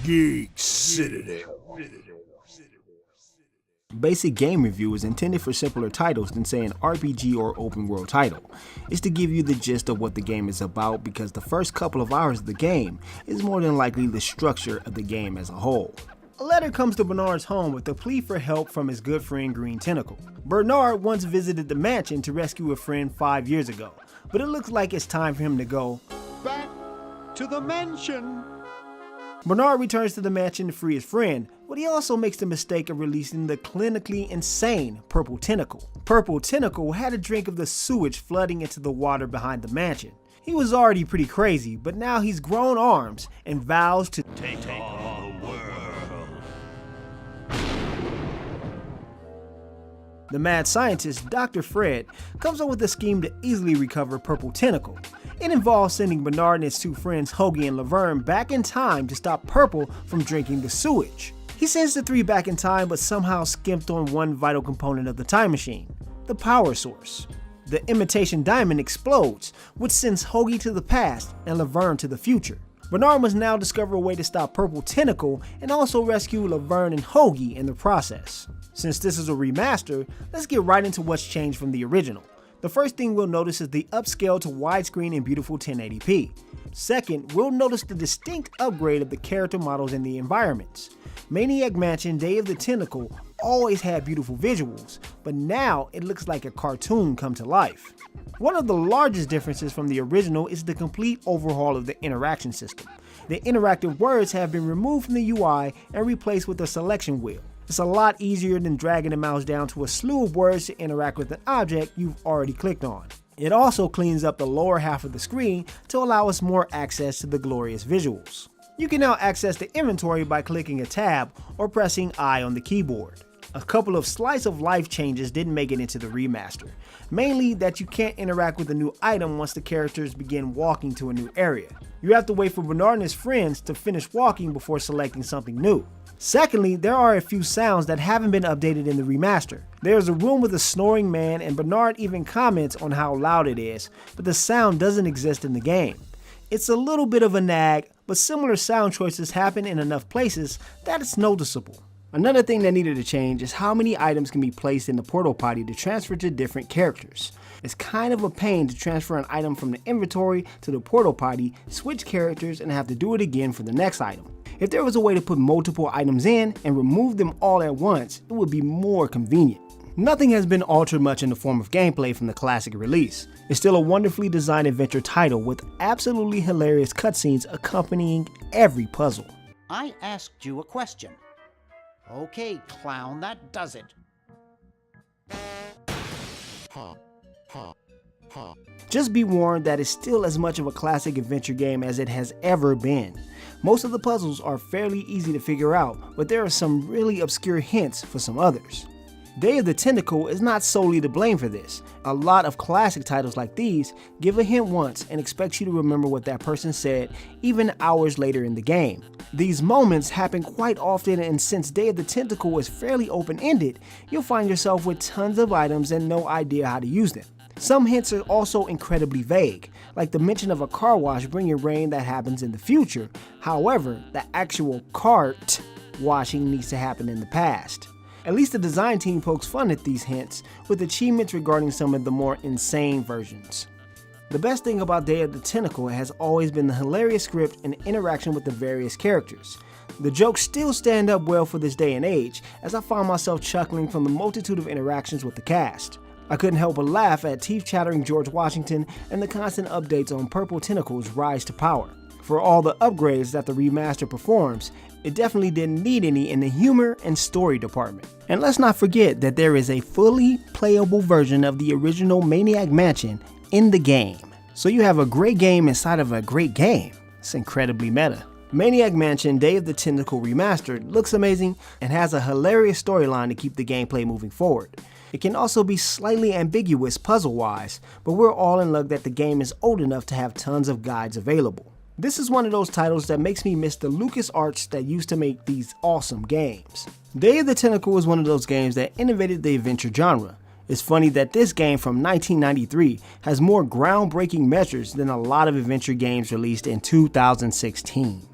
Geek, Citadel. Basic game review is intended for simpler titles than say an RPG or open world title. It's to give you the gist of what the game is about because the first couple of hours of the game is more than likely the structure of the game as a whole. A letter comes to Bernard's home with a plea for help from his good friend Green Tentacle. Bernard once visited the mansion to rescue a friend 5 years ago, but it looks like it's time for him to go Back to the mansion. Bernard returns to the mansion to free his friend, but he also makes the mistake of releasing the clinically insane Purple Tentacle. Purple Tentacle had a drink of the sewage flooding into the water behind the mansion. He was already pretty crazy, but now he's grown arms and vows to take all the world. The mad scientist, Dr. Fred, comes up with a scheme to easily recover Purple Tentacle. It involves sending Bernard and his two friends Hoagie and Laverne back in time to stop Purple from drinking the sewage. He sends the three back in time but somehow skimped on one vital component of the time machine, the power source. The imitation diamond explodes, which sends Hoagie to the past and Laverne to the future. Bernard must now discover a way to stop Purple Tentacle and also rescue Laverne and Hoagie in the process. Since this is a remaster, let's get right into what's changed from the original. The first thing we'll notice is the upscale to widescreen and beautiful 1080p. Second, we'll notice the distinct upgrade of the character models and the environments. Maniac Mansion Day of the Tentacle always had beautiful visuals, but now it looks like a cartoon come to life. One of the largest differences from the original is the complete overhaul of the interaction system. The interactive words have been removed from the UI and replaced with a selection wheel. It's a lot easier than dragging the mouse down to a slew of words to interact with an object you've already clicked on. It also cleans up the lower half of the screen to allow us more access to the glorious visuals. You can now access the inventory by clicking a tab or pressing I on the keyboard. A couple of slice of life changes didn't make it into the remaster, mainly that you can't interact with a new item once the characters begin walking to a new area. You have to wait for Bernard and his friends to finish walking before selecting something new. Secondly, there are a few sounds that haven't been updated in the remaster. There's a room with a snoring man and Bernard even comments on how loud it is, but the sound doesn't exist in the game. It's a little bit of a nag, but similar sound choices happen in enough places that it's noticeable. Another thing that needed to change is how many items can be placed in the portal potty to transfer to different characters. It's kind of a pain to transfer an item from the inventory to the portal potty, switch characters, and have to do it again for the next item. If there was a way to put multiple items in and remove them all at once, it would be more convenient. Nothing has been altered much in the form of gameplay from the classic release. It's still a wonderfully designed adventure title with absolutely hilarious cutscenes accompanying every puzzle. I asked you a question. Okay, clown, that does it. Just be warned that it's still as much of a classic adventure game as it has ever been. Most of the puzzles are fairly easy to figure out, but there are some really obscure hints for some others. Day of the Tentacle is not solely to blame for this. A lot of classic titles like these give a hint once and expect you to remember what that person said even hours later in the game. These moments happen quite often, and since Day of the Tentacle is fairly open-ended, you'll find yourself with tons of items and no idea how to use them. Some hints are also incredibly vague, like the mention of a car wash bringing rain that happens in the future. However, the actual cart washing needs to happen in the past. At least the design team pokes fun at these hints, with achievements regarding some of the more insane versions. The best thing about Day of the Tentacle has always been the hilarious script and interaction with the various characters. The jokes still stand up well for this day and age, as I found myself chuckling from the multitude of interactions with the cast. I couldn't help but laugh at teeth-chattering George Washington and the constant updates on Purple Tentacle's rise to power. For all the upgrades that the remaster performs, it definitely didn't need any in the humor and story department. And let's not forget that there is a fully playable version of the original Maniac Mansion in the game. So you have a great game inside of a great game. It's incredibly meta. Maniac Mansion Day of the Tentacle Remastered looks amazing and has a hilarious storyline to keep the gameplay moving forward. It can also be slightly ambiguous puzzle-wise, but we're all in luck that the game is old enough to have tons of guides available. This is one of those titles that makes me miss the LucasArts that used to make these awesome games. Day of the Tentacle is one of those games that innovated the adventure genre. It's funny that this game from 1993 has more groundbreaking measures than a lot of adventure games released in 2016.